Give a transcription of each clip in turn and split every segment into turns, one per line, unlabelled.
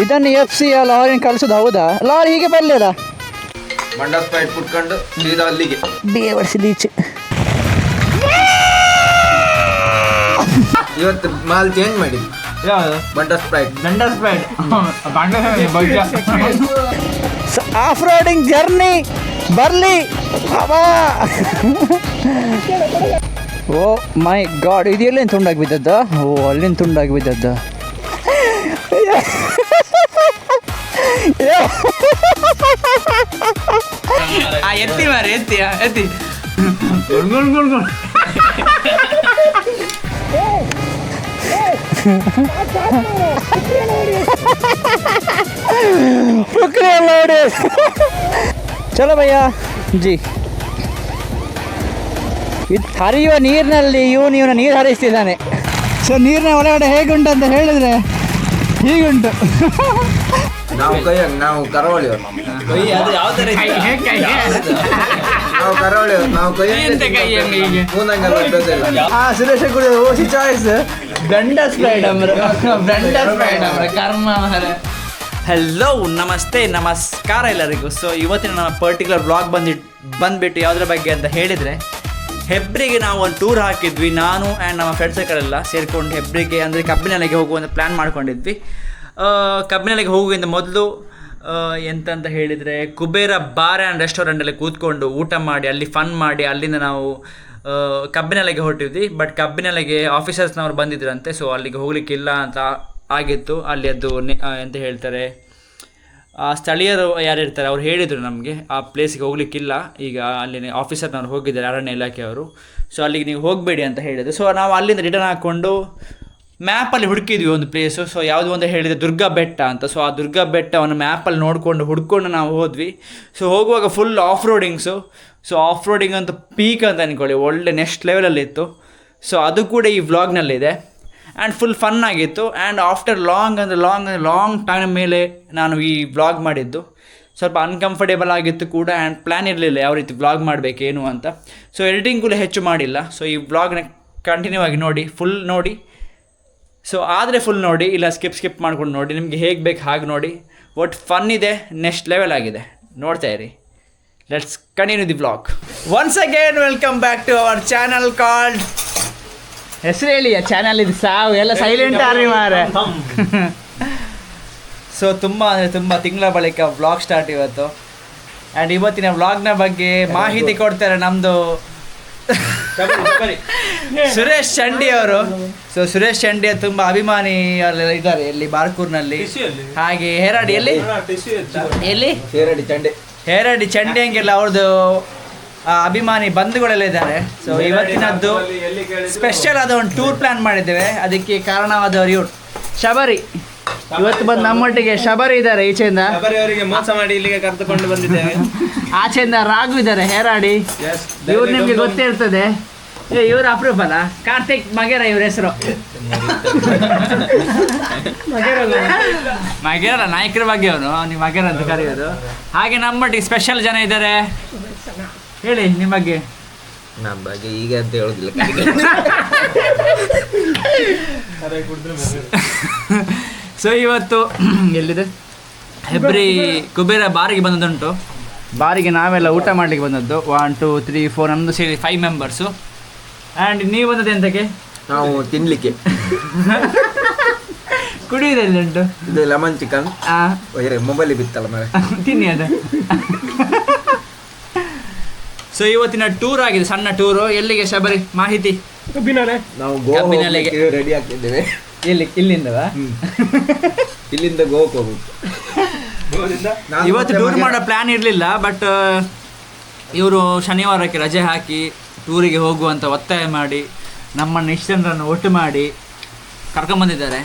ಇದನ್ನು FC ಲಾರಿನ ಕಳಿಸೋದು ಹೌದಾ? ಲಾರಿ ಹೀಗೆ ಬರಲಿಲ್ಲ,
ಮಂಡ ಸ್ಪ್ರೈಟ್ ಕುಟ್ಕೊಂಡು ಸೀದಾ ಅಲ್ಲಿಗೆ
ಬೇವರ್ಸಿ ಬೀಚ್.
ಇವತ್ತು ಮಾಲ್ ಚೇಂಜ್ ಮಾಡಿದ್ವಿ.
ಯಾವುದು?
ಮಂಡ ಸ್ಪ್ರೈಟ್.
ಆಫ್ ರೋಡಿಂಗ್ ಜರ್ನಿ ಬರಲಿ. ಓ ಮೈ ಗಾಡ್, ಇದು ಎಲ್ಲಿಂದ ತುಂಡಾಗಿ ಬಿದ್ದದ್ದ? ಓ ಅಲ್ಲಿಂದ ತುಂಡಾಗಿ ಬಿದ್ದದ್ದ.
ಎತ್ತಿ ಮಾರಿ ಎತ್ತಿ
ಚಲೋ ಭಯ್ಯ ಜಿ. ಇದು ಹರಿಯುವ ನೀರಿನಲ್ಲಿ ಇವನು ನೀರು ಹರಿಸ್ತಿದ್ದಾನೆ. ಸೊ ನೀರಿನ ಒಳಗಡೆ ಹೇಗುಂಟು ಅಂತ ಹೇಳಿದ್ರೆ ಹೀಗುಂಟು.
ನಾವು ಕರಾವಳಿಯವರು. ನಾವು ಕರಾವಳಿಯವರು. ನಾವು
ಸುರೇಶ ಕೂಡ ಓಸಿ ಚಾಯ್ಸ್
ಹಲೋ ನಮಸ್ತೆ ನಮಸ್ಕಾರ ಎಲ್ಲರಿಗೂ. ಸೊ ಇವತ್ತಿನ ನಮ್ಮ ಪರ್ಟಿಕ್ಯುಲರ್ ಬ್ಲಾಗ್ ಬಂದುಬಿಟ್ಟು ಯಾವುದ್ರ ಬಗ್ಗೆ ಅಂತ ಹೇಳಿದರೆ, ಹೆಬ್ರಿಗೆ ನಾವು ಒಂದು ಟೂರ್ ಹಾಕಿದ್ವಿ. ನಾನು ಆ್ಯಂಡ್ ನಮ್ಮ ಫ್ರೆಂಡ್ಸ್ ಸರ್ಕಲೆಲ್ಲ ಸೇರಿಕೊಂಡು ಹೆಬ್ರಿಗೆ ಅಂದರೆ ಕಬ್ಬಿನಲೆಗೆ ಹೋಗುವಂಥ ಪ್ಲ್ಯಾನ್ ಮಾಡ್ಕೊಂಡಿದ್ವಿ. ಕಬ್ಬಿನಲೆಗೆ ಹೋಗುವುದರಿಂದ ಮೊದಲು ಎಂತಂತ ಹೇಳಿದರೆ, ಕುಬೇರ ಬಾರ್ ಆ್ಯಂಡ್ ರೆಸ್ಟೋರೆಂಟಲ್ಲಿ ಕೂತ್ಕೊಂಡು ಊಟ ಮಾಡಿ ಅಲ್ಲಿ ಫನ್ ಮಾಡಿ ಅಲ್ಲಿಂದ ನಾವು ಕಬ್ಬಿನಲೆಗೆ ಹೊರಟಿದ್ವಿ. ಬಟ್ ಕಬ್ಬಿನಲೆಗೆ ಆಫೀಸರ್ಸ್ನವ್ರು ಬಂದಿದ್ರಂತೆ, ಸೊ ಅಲ್ಲಿಗೆ ಹೋಗಲಿಕ್ಕಿಲ್ಲ ಅಂತ ಆಗಿತ್ತು. ಅಲ್ಲಿ ಅದು ಎಂತ ಹೇಳ್ತಾರೆ, ಆ ಸ್ಥಳೀಯರು ಯಾರಿರ್ತಾರೆ ಅವ್ರು ಹೇಳಿದರು ನಮಗೆ ಆ ಪ್ಲೇಸಿಗೆ ಹೋಗಲಿಕ್ಕಿಲ್ಲ, ಈಗ ಅಲ್ಲಿ ಆಫೀಸರ್ನವ್ರು ಹೋಗಿದ್ದಾರೆ, ಅರಣ್ಯ ಇಲಾಖೆಯವರು. ಸೊ ಅಲ್ಲಿಗೆ ನೀವು ಹೋಗಬೇಡಿ ಅಂತ ಹೇಳಿದರು. ಸೊ ನಾವು ಅಲ್ಲಿಂದ ರಿಟರ್ನ್ ಹಾಕ್ಕೊಂಡು ಮ್ಯಾಪಲ್ಲಿ ಹುಡುಕಿದ್ವಿ ಒಂದು ಪ್ಲೇಸು. ಸೊ ಯಾವುದು ಅಂತ ಹೇಳಿದರೆ ದುರ್ಗಾ ಬೆಟ್ಟ ಅಂತ. ಸೊ ಆ ದುರ್ಗಾ ಬೆಟ್ಟವನ್ನು ಮ್ಯಾಪಲ್ಲಿ ಹುಡ್ಕೊಂಡು ನಾವು ಹೋದ್ವಿ. ಸೊ ಹೋಗುವಾಗ full off roadings. So off roading ಅಂತ ಪೀಕ್ ಅಂತ ಅಂದ್ಕೊಳ್ಳಿ, ಒಳ್ಳೆ ನೆಕ್ಸ್ಟ್ ಲೆವೆಲಲ್ಲಿತ್ತು. ಸೊ ಅದು ಕೂಡ ಈ ವ್ಲಾಗ್ನಲ್ಲಿದೆ ಆ್ಯಂಡ್ ಫುಲ್ ಫನ್ ಆಗಿತ್ತು. ಆ್ಯಂಡ್ ಆಫ್ಟರ್ ಲಾಂಗ್ ಟೈಮ್ ಮೇಲೆ ನಾನು ಈ ವ್ಲಾಗ್ ಮಾಡಿದ್ದು. ಸ್ವಲ್ಪ ಅನ್ಕಂಫರ್ಟೇಬಲ್ ಆಗಿತ್ತು ಕೂಡ ಆ್ಯಂಡ್ ಪ್ಲ್ಯಾನ್ ಇರಲಿಲ್ಲ ಯಾವ ರೀತಿ ವ್ಲಾಗ್ ಮಾಡಬೇಕೇನು ಅಂತ. ಸೊ ಎಡಿಟಿಂಗ್ ಕೂಡ ಹೆಚ್ಚು ಮಾಡಿಲ್ಲ. ಸೊ ಈ ವ್ಲಾಗ್ನ ಕಂಟಿನ್ಯೂ ಆಗಿ ನೋಡಿ, ಫುಲ್ ನೋಡಿ. ಸೊ ಆದರೆ ಫುಲ್ ನೋಡಿ, ಇಲ್ಲ ಸ್ಕಿಪ್ ಮಾಡ್ಕೊಂಡು ನೋಡಿ, ನಿಮಗೆ ಹೇಗೆ ಬೇಕು ಹಾಗೆ ನೋಡಿ. ಒಟ್ಟು ಫನ್ ಇದೆ, ನೆಕ್ಸ್ಟ್ ಲೆವೆಲ್ ಆಗಿದೆ, ನೋಡ್ತಾ ಇರಿ. Let's continue the vlog. Once again welcome back to our channel called,
ಹೆಸರು ಹೇಳಿ ಆ ಚಾನಲ್ ಇದು ಸಾವು ಎಲ್ಲ ಸೈಲೆಂಟ್ ಆರ್ರಿ ಮಾರೆ.
ಸೊ ತುಂಬ ತಿಂಗಳ ಬಳಿಕ ವ್ಲಾಗ್ ಸ್ಟಾರ್ಟ್ ಇವತ್ತು. ಆ್ಯಂಡ್ ಇವತ್ತಿನ ವ್ಲಾಗ್ನ ಬಗ್ಗೆ ಮಾಹಿತಿ ಕೊಡ್ತಾರೆ ನಮ್ಮದು ಸುರೇಶ್ ಚಂಡಿ ಅವರು. ಸೊ ಸುರೇಶ್ ಚಂಡಿ ತುಂಬ ಅಭಿಮಾನಿ ಇದ್ದಾರೆ ಇಲ್ಲಿ ಬಾರ್ಕೂರ್ನಲ್ಲಿ. ಹಾಗೆ ಹೇರಾಡಿ ಚಂಡಿ ಹಂಗೆಲ್ಲ ಅವ್ರದ್ದು ಅಭಿಮಾನಿ ಬಂಧುಗಳೆಲ್ಲ ಇದ್ದಾರೆ. ಸೊ ಇವತ್ತಿನದ್ದು ಸ್ಪೆಷಲ್ ಆದ ಒಂದು ಟೂರ್ ಪ್ಲ್ಯಾನ್ ಮಾಡಿದ್ದೇವೆ. ಅದಕ್ಕೆ ಕಾರಣವಾದವರು ಇವರು ಶಬರಿ. ಇವತ್ತು ಬಂದು ನಮ್ಮೊಟ್ಟಿಗೆ ಶಬರಿ ಇದ್ದಾರೆ. ಈಚೆಯಿಂದ
ಮೋಸ ಮಾಡಿ ಇಲ್ಲಿಗೆ ಕರೆದುಕೊಂಡು ಬಂದಿದ್ದೇವೆ.
ಆಚೆಯಿಂದ ರಾಘು ಇದ್ದಾರೆ ಹೇರಾಡಿ. ಇವ್ರು ನಿಮ್ಗೆ ಗೊತ್ತೇ ಇರ್ತದೆ, ಇವ್ರ ಅಪ್ರೂಪ್ ಅಲ್ಲ, ಕಾರ್ತಿಕ್ ಮಗೇರ ಇವ್ರ ಹೆಸರು. ಮಗೇರಲ್ಲ, ನಾಯಕರ ಬಗ್ಗೆ ಅವನು, ನೀವು ಮಗೇರ ಅಂತ ಕರೆಯೋದು. ಹಾಗೆ ನಮ್ಮೊಟ್ಟಿಗೆ ಸ್ಪೆಷಲ್ ಜನ ಇದ್ದಾರೆ. ಹೇಳಿ ನಿಮ್ಮ ಬಗ್ಗೆ.
ನಮ್ಮ ಬಗ್ಗೆ ಈಗ ಅಂತ ಹೇಳೋದಿಲ್ಲ.
ಸೊ ಇವತ್ತು ಎಲ್ಲಿದೆ ಹೆಬ್ರಿ ಕುಬೇರ ಬಾರಿಗೆ ಬಂದದ್ದುಂಟು. ಬಾರಿಗೆ ನಾವೆಲ್ಲ ಊಟ ಮಾಡಲಿಕ್ಕೆ ಬಂದದ್ದು. 1 2 3 4 ನಮ್ಮದು ಸೇರಿ 5 ಮೆಂಬರ್ಸು. ಆ್ಯಂಡ್ ನೀವು ಬಂದದ್ದು ಎಂತಕ್ಕೆ?
ನಾವು ತಿನ್ಲಿಕ್ಕೆ.
ಕುಡಿಯೋದೆಲ್ಲ ಉಂಟು
ಇದು ಲೆಮನ್ ಚಿಕನ್. ಮೊಬೈಲ್ ಬಿತ್ತಲ್ಲ ಮರೆ,
ತಿನ್ನಿ ಅದು. ಸೊ ಇವತ್ತಿನ ಟೂರ್ ಆಗಿದೆ, ಸಣ್ಣ ಟೂರು. ಎಲ್ಲಿಗೆ ಶಬರಿ ಮಾಹಿತಿ?
ನಾವು
ಕಬ್ಬಿನಲೆಗೆ
ರೆಡಿ ಆಗ್ತಿದ್ದೇವೆ.
ಇಲ್ಲಿಂದವಾ?
ಇಲ್ಲಿಂದ ಗೋವಾಕ್ಕೆ ಹೋಗುದು.
ಇವತ್ತು ಟೂರ್ ಮಾಡೋ ಪ್ಲ್ಯಾನ್ ಇರಲಿಲ್ಲ, ಬಟ್ ಇವರು ಶನಿವಾರಕ್ಕೆ ರಜೆ ಹಾಕಿ ಟೂರಿಗೆ ಹೋಗುವಂಥ ಒತ್ತಾಯ ಮಾಡಿ ನಮ್ಮನ್ನು ಇಷ್ಟು ಜನರನ್ನು ಒಟ್ಟು ಮಾಡಿ ಕರ್ಕೊಂಬಂದಿದ್ದಾರೆ.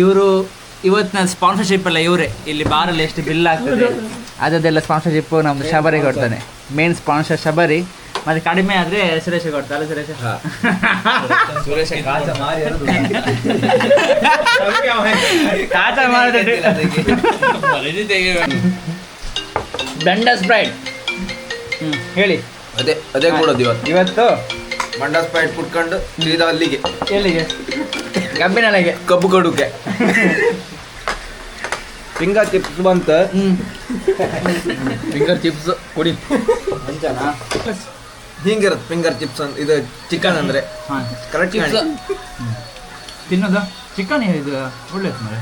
ಇವರು ಇವತ್ತಿನ ಸ್ಪಾನ್ಸರ್ಶಿಪ್ ಎಲ್ಲ ಇವರೇ. ಇಲ್ಲಿ ಬಾರಲ್ಲಿ ಎಷ್ಟು ಬಿಲ್ ಆಗ್ತದೆ ಅದೆಲ್ಲ ಸ್ಪಾನ್ಸರ್ಶಿಪ್ಪು ನಮ್ಮದು ಶಬರಿ ಕೊಡ್ತಾನೆ. Main sponsor Shabari. ಮತ್ತೆ ಕಡಿಮೆ ಆದರೆ ಸುರೇಶ ಕೊಡ್ತಾರೆ. ಸುರೇಶ ಕಾಟ ಮಾಡಿದ್ರೆ ದಂಡ ಸ್ಪ್ರೈಟ್. ಹೇಳಿ.
ಅದೇ ಕೊಡೋದು
ಇವತ್ತು
ಮಂಡ ಸ್ಪ್ರೈಟ್ ಕುಟ್ಕೊಂಡು ಸೀದಾ ಅಲ್ಲಿಗೆ.
ಎಲ್ಲಿಗೆ? ಕಬ್ಬಿನಲೆಗೆ.
ಕಬ್ಬು ಕಡುಗೆ. ಫಿಂಗರ್ ಚಿಪ್ಸ್ ಬಂತು.
ಫಿಂಗರ್ ಚಿಪ್ಸ್ ಕೊಡಿ.
ಹಿಂಗಿರುತ್ತೆ ಫಿಂಗರ್ ಚಿಪ್ಸ್ ಅಂತ. ಇದು ಚಿಕನ್ ಅಂದರೆ ಕರೆಕ್ಟ್
ತಿನ್ನೋದು ಚಿಕನ್ ಇದು ಒಳ್ಳೇದು ಮರೆ.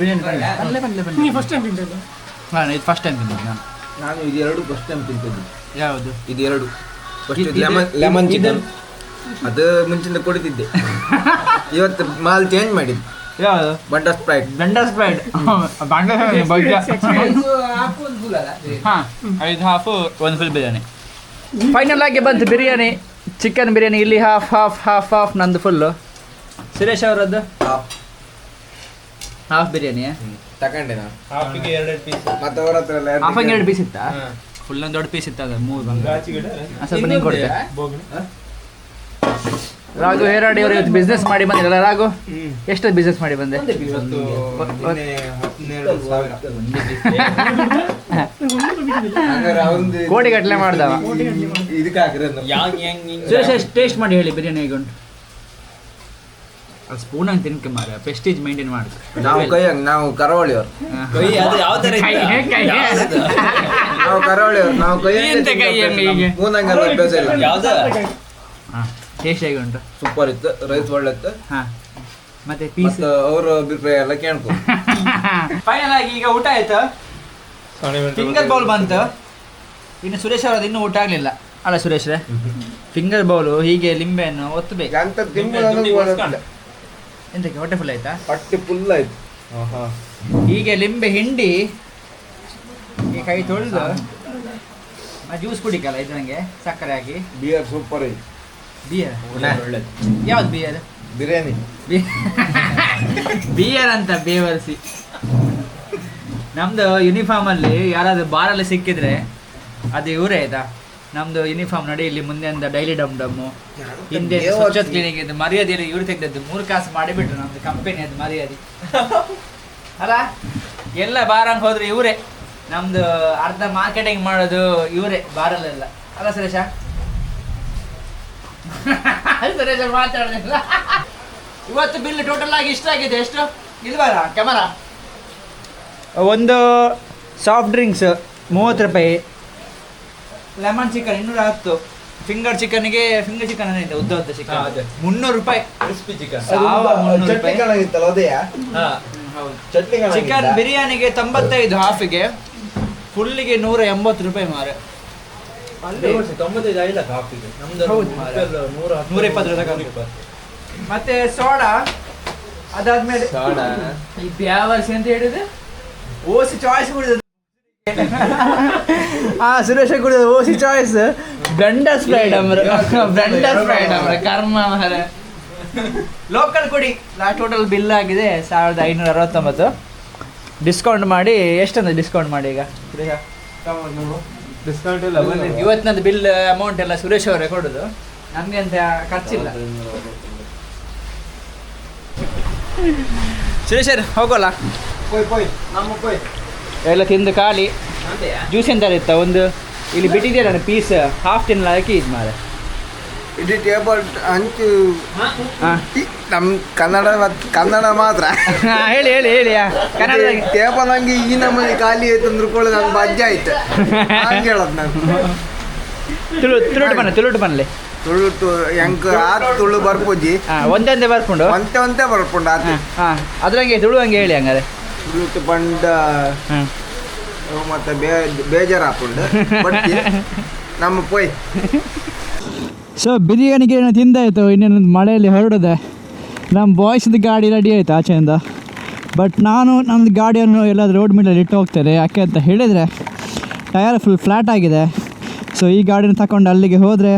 ಬಿರಿಯಾನಿ ಬರಲಿ ಫಸ್ಟ್ ಟೈಮ್ ತಿಂತದ್ದು. ಹಾಂ, ಇದು ಫಸ್ಟ್ ಟೈಮ್ ತಿಂತದ್ದು
ನಾನು ಇದು ಎರಡು ಫಸ್ಟ್ ಟೈಮ್ ತಿಂತದ್ದು.
ಯಾವುದು?
ಇದು ಎರಡು ಫಸ್ಟ್ ಲೆಮನ್ ಚಿಕನ್. ಅದು ಮುಂಚಿಂದ ಕೊಡ್ತಿದ್ದೆ. ಇವತ್ತು ಮಾಲ್ ಚೇಂಜ್ ಮಾಡಿದ್ದು.
ಯಾವುದು?
ಬಂಡರ್ ಸ್ಪ್ರೈಟ್.
ಹಾಂ, 5 ಹಾಫು 1 ಫುಲ್ ಬಿರಿಯಾನಿ. ಫೈನಲ್ ಆಗಿ ಬಂತು ಬಿರಿಯಾನಿ, ಚಿಕನ್ ಬಿರಿಯಾನಿ. ಇಲ್ಲಿ ಹಾಫ್ ನಂದು ಫುಲ್ಲು. ಸುರೇಶ್ ಅವರದ್ದು ಹಾಫ್ ಬಿರಿಯಾನಿ
ತಗೊಂಡೆ ನಾನು. ಹಾಫಿಗೆ 2 ಪೀಸ್. ಮತ್ತೆ ಅವ್ರ ಹತ್ರ ಎಲ್ಲ
ಹಾಫಂಗೆ 2 ಪೀಸ್ ಇತ್ತಾ? ಫುಲ್ ಒಂದು ದೊಡ್ಡ ಪೀಸ್ ಇತ್ತು, ಅದು 3 ಬಂದು ಸ್ವಲ್ಪ ನಿಂಗೆ ಕೊಡ್ತೆ. ರಾಘು ಹೇರಾಡಿ ಅವರು ಇವತ್ತು ಬಿಸ್ನೆಸ್ ಮಾಡಿ ಬಂದಿರಲ್ಲ ರಾಘು? ಎಷ್ಟು ಬಿಸ್ನೆಸ್ ಮಾಡಿ ಬಂದೆ? ಕೋಟಿ ಗಟ್ಟಲೆ ಮಾಡ್ದವ. ಸುರೇಶ್ ಟೇಸ್ಟ್ ಮಾಡಿ ಹೇಳಿ ಬಿರಿಯಾನಿ ಹೇಗೆ ಉಂಟು? ಸ್ಪೂನ್ ಅಂತ ತಿನ್ಕೆ ಮಾರ, ಪ್ರೆಸ್ಟೀಜ್ ಮೇಂಟೈನ್ ಮಾಡು.
ನಾವು ಕರಾವಳಿಯವರು. ನಾವು ಕರಾವಳಿಯವರು. ನಾವು ಸ್ಪೂನಂಗೆಲ್ಲ ಅಭ್ಯಾಸ ಇಲ್ಲ.
ಟೇಸ್ಟ್ ಹೇಗೆ ಉಂಟು?
ಸೂಪರ್ ಇತ್ತು, ರೈಸ್ ಒಳ್ಳೆ ಇತ್ತು.
ಹಾಂ, ಮತ್ತೆ ಪೀಸ್
ಅವರ ಅಭಿಪ್ರಾಯ ಎಲ್ಲ ಕೇಳ್ಕೊ.
ಫೈನಲ್ ಆಗಿ ಈಗ ಊಟ ಆಯ್ತು, ಫಿಂಗರ್ ಬೌಲ್ ಬಂತು. ಇನ್ನು ಸುರೇಶ್ ಅವರದ್ದು ಇನ್ನೂ ಊಟ ಆಗಲಿಲ್ಲ ಅಲ್ಲ ಸುರೇಶ್ರೆ? ಫಿಂಗರ್ ಬೌಲು ಹೀಗೆ ಲಿಂಬೆಯನ್ನು ಒತ್ತಬೇಕು. ಎಂತಕ್ಕೆ ಹೊಟ್ಟೆ ಫುಲ್ ಆಯ್ತಾ?
ಹೊಟ್ಟೆ ಫುಲ್ ಆಯ್ತು.
ಹೀಗೆ ಲಿಂಬೆ ಹಿಂಡಿ ಈ ಕೈ ತೊಳೆದು ಜ್ಯೂಸ್ ಕುಡಿಕಲ್ಲ ಇದ್ರಂಗೆ ಸಕ್ಕರೆ ಹಾಕಿ.
ಬಿಯರ್ ಸೂಪರ್ ಐತಿ.
ಬಿಯರ್ ಒಳ್ಳೇದು. ಯಾವ್ದು ಬಿಯರ್?
ಬಿರಿಯಾನಿ
ಬಿಯರ್ ಅಂತ ಬೇವರ್ಸಿ. ನಮ್ದು ಯೂನಿಫಾರ್ಮಲ್ಲಿ ಯಾರಾದ್ರೂ ಬಾರಲ್ಲಿ ಸಿಕ್ಕಿದ್ರೆ ಅದು ಇವರೇ ಆಯ್ತಾ. ನಮ್ದು ಯೂನಿಫಾರ್ಮ್ ನೋಡಿ, ಇಲ್ಲಿ ಮುಂದೆ ಒಂದು ಡೈಲಿ ಡಮ್ ಡಮ್ಮು, ಹಿಂದೆ ಸ್ವಚ್ಛತೆ ಕ್ಲಿನಿಕ್ ಇದು ಮರ್ಯಾದೆಯಲ್ಲಿ ಇವ್ರು ತೆಗೆದದ್ದು 3 ಕಾಸು ಮಾಡಿಬಿಟ್ರು ನಮ್ದು ಕಂಪನಿ. ಅದು ಮರ್ಯಾದೆ ಅಲ್ಲ, ಎಲ್ಲ ಬಾರಂಗೆ ಹೋದ್ರೆ ಇವರೇ. ನಮ್ದು ಅರ್ಧ ಮಾರ್ಕೆಟಿಂಗ್ ಮಾಡೋದು ಇವರೇ ಬಾರಲ್ಲೆಲ್ಲ ಅಲ್ಲ ಸುರೇಶ? ಸುರೇಶ ಮಾತಾಡೋದಿಲ್ಲ. ಇವತ್ತು ಬಿಲ್ ಟೋಟಲ್ ಆಗಿ ಇಷ್ಟ ಆಗಿದೆ. ಎಷ್ಟು ಇಲ್ವಾರ ಕ್ಯಾಮರಾ? ಒಂದು ಸಾಫ್ಟ್ ಡ್ರಿಂಕ್ಸ್ 30 ರೂಪಾಯಿ, ಲೆಮನ್ ಚಿಕನ್ 210, ಫಿಂಗರ್ ಚಿಕನ್ಗೆ ಫಿಂಗರ್ ಚಿಕನ್ ಇದೆ ಉದ್ದ ಚಿಕನ್ 300 ರೂಪಾಯಿ, ಕ್ರಿಸ್ಪಿ ಚಿಕನ್ 300 ರೂಪಾಯಿ. ಚಿಕನ್ ಬಿರಿಯಾನಿಗೆ 95 ಹಾಫಿಗೆ, ಫುಲ್ಲಿಗೆ 180 ರೂಪಾಯಿ ಮಾರೆ.
95 ಇಲ್ಲ ಕಾಫಿಗೆ. ನಮ್ದು
120 ಮತ್ತೆ ಸೋಡಾ. ಅದಾದ್ಮೇಲೆ ಈ ಬ್ಯಾವರ್ಸಿ ಅಂತ ಹೇಳಿದ್ರೆ ಓಸಿ ಚಾಯ್ಸ್ ಕುಡಿದ. ಸುರೇಶ ಕುಡಿದ ಓಸಿ ಚಾಯ್ಸ್ ಬ್ಲೆಂಡರ್ ಸ್ಪ್ರೈಡ್ ಕರ್ಮ ಮರ ಲೋಕಲ್ ಕುಡಿ. ಟೋಟಲ್ ಬಿಲ್ ಆಗಿದೆ 1569. ಡಿಸ್ಕೌಂಟ್ ಮಾಡಿ ಎಷ್ಟಂದ್ರೆ ಡಿಸ್ಕೌಂಟ್ ಮಾಡಿ ಈಗ
ಡಿಸ್ಕೌಂಟ್ ಇಲ್ಲ.
ಇವತ್ತಿನದ್ದು ಬಿಲ್ ಅಮೌಂಟ್ ಎಲ್ಲ ಸುರೇಶ್ ಅವರೇ ಕೊಡೋದು, ನಮಗೆ ಅಂತ ಖರ್ಚಿಲ್ಲ. ಸುರೇಶ್ ಅವ್ರು ಹೋಗೋಲ್ಲ? ಎಲ್ಲ ತಿಂದು ಖಾಲಿ. ಜ್ಯೂಸ್ ಎಂತ ಇತ್ತ ಒಂದು ಇಲ್ಲಿ ಬಿಟ್ಟಿದ್ದೀರ ಪೀಸ್ ಹಾಫ್ ತಿನ್ನಲ್ಲ ಹಾಕಿ ಇದು ಮಾರೆ.
ಇಡೀ ಟೇಬಲ್ ಹಂಚು ನಮ್ಮ ಕನ್ನಡ ಮಾತ್ರ
ಹೇಳಿ ಕನ್ನಡ
ಟೇಬಲ್ ಹಂಗೆ ಈ ನಮ್ಮನೆ ಖಾಲಿ ಆಯ್ತು ಅಂದ್ಕೊಳ್ಳೋದು ನಂಗೆ ಬಜ್ಜೆ ಆಯ್ತು. ಹಂಗೆ ಹೇಳೋದು ನಾನು.
ತುಳುಟು ಬನ್ಲೆ
ತುಳುಟು ಹೆಂಗ್ ತುಳು ಬರ್ಪೋಜಿ
ಒಂದೇ ಬರ್ಕೊಂಡು
ಒಂತೆ ಬರ್ಕೊಂಡು ಆತು.
ಅದ್ರಂಗೆ ತುಳು ಹಂಗೆ ಹೇಳಿ ಹಂಗಾರೆ.
ತುಳುಟು ಬಂಡ ಮತ್ತೆ ಬೇಜಾರು ಹಾಕೊಂಡು ನಮ್ಮ ಪೋಯ್.
ಸೊ ಬಿರಿಯಾನಿಗೆ ಏನೋ ತಿಂದಾಯಿತು, ಇನ್ನೇನು ಮಳೆಯಲ್ಲಿ ಹೊರಡಿದೆ. ನಮ್ಮ ಬಾಯ್ಸ್ದು ಗಾಡಿ ರೆಡಿ ಆಯಿತು ಆಚೆಯಿಂದ. ಬಟ್ ನಾನು ನಮ್ಮದು ಗಾಡಿಯನ್ನು ಎಲ್ಲಾದರೂ ರೋಡ್ ಮೇಲಲ್ಲಿ ಇಟ್ಟು ಹೋಗ್ತೇನೆ. ಯಾಕೆ ಅಂತ ಹೇಳಿದರೆ ಟಯರ್ ಫುಲ್ ಫ್ಲ್ಯಾಟ್ ಆಗಿದೆ. ಸೊ ಈ ಗಾಡಿನ ತಗೊಂಡು ಅಲ್ಲಿಗೆ ಹೋದರೆ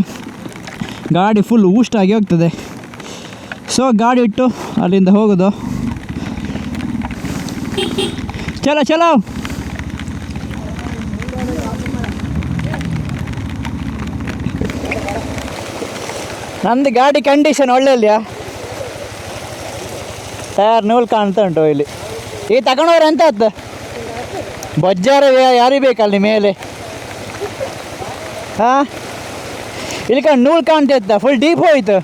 ಗಾಡಿ ಫುಲ್ ಊಷ್ಟಾಗಿ ಹೋಗ್ತದೆ. ಸೊ ಗಾಡಿ ಇಟ್ಟು ಅಲ್ಲಿಂದ ಹೋಗೋದು. ಚಲೋ ನಮ್ಮದು ಗಾಡಿ ಕಂಡೀಷನ್ ಒಳ್ಳೆ ಇದೆಯಾ? ಟಯರ್ ನೂಲ್ ಕಾಣ್ತಾ ಉಂಟು ಇಲ್ಲಿ. ಈಗ ತಗೊಂಡವ್ರೆ ಅಂತ ಆಯ್ತು ಬಜ್ಜಾರ ಯಾರಿಗೆ ಬೇಕಲ್ಲಿ ಮೇಲೆ. ಹಾಂ ಇಲ್ಲಿ ನೂಲ್ ಕಾಣ್ತಾ ಇತ್ತ, ಫುಲ್ ಡೀಪ್ ಹೋಯ್ತು.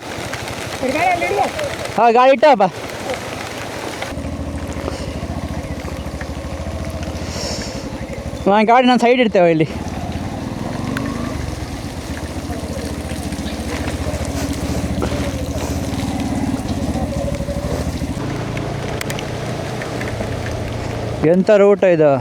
ಹಾಂ ಗಾಡಿ ಇಟ್ಟಪ್ಪ. ಗಾಡಿ ನಾನು ಸೈಡ್ ಇಡ್ತೇವೆ ಇಲ್ಲಿ. ಎಂಥ ರೂಟ ಇದು.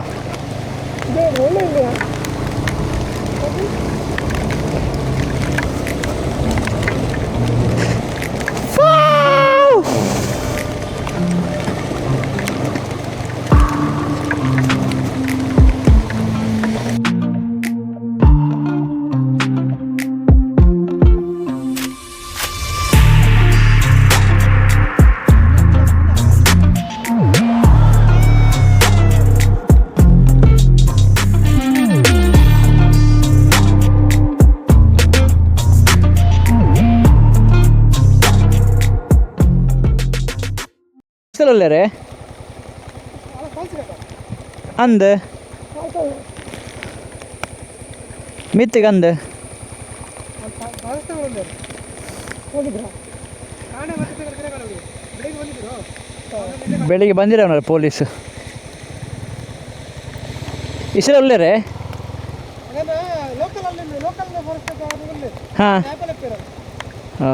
ರೇ ಅಂದ ಮಿತ್ತಿಗೆ ಅಂದ ಬೆಳಿಗ್ಗೆ ಬಂದಿರವನ ಪೊಲೀಸ್ ಇಸರ ಒಳ್ಳೆರೇ ಹಾಂ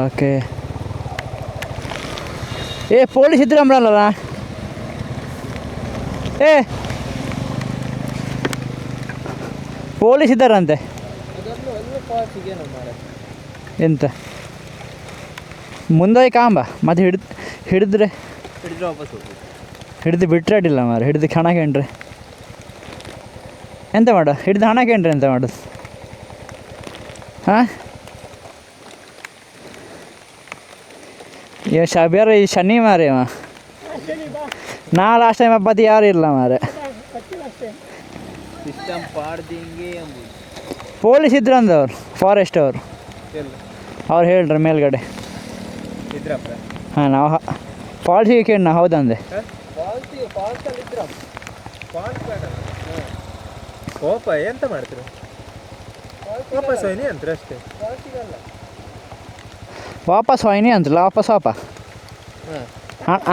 ಓಕೆ. ಪೊಲೀಸ್ ಇದ್ರೆ ಅಮ್ರಲ್ಲ ಪೊಲೀಸ್ ಇದ್ದಾರಂತೆ ಎಂತ ಮುಂದೆ ಕಾಂಬ ಮತ್ತೆ ಹಿಡಿದ್ರೆ ಹಿಡಿದು ಬಿಟ್ಟರೆ ಅಡ್ಡಿಲ್ಲ ಮಾರೆ. ಹಿಡಿದು ಹಣ ಕೇಂಡ್ರೆ ಎಂತ ಮಾಡು, ಹಿಡಿದು ಹಣ ಕೇಂಡ್ರೆ ಎಂತ ಮಾಡೋದು? ಹಾಂ ಬೇರೆ ಈ ಶನಿ ಮಾರೆ ನಾ ಲಾಸ್ಟ್ ಟೈಮ್ ಹಬ್ಬದ ಯಾರು ಇಲ್ಲ ಮಾರೆ. ಪೊಲೀಸ್ ಇದ್ರು ಅಂದವ್ರು, ಫಾರೆಸ್ಟ್ ಅವ್ರು ಹೇಳ್ರಿ ಮೇಲ್ಗಡೆ. ಹಾಂ ನಾವು ಫಾಲ್ಸಿಗೆ ಕೇಳ ಹೌದಂದೆ.
ಎಂತ ಮಾಡ್ತೀರಿ ವಾಪಸ್ ಹೋಯ್ನಿ ಅಂತ ಅಷ್ಟೇ.
ವಾಪಸ್ ಹೋಯ್ನಿ ಅಂತಲ್ಲ, ವಾಪಸ್ ವಾಪ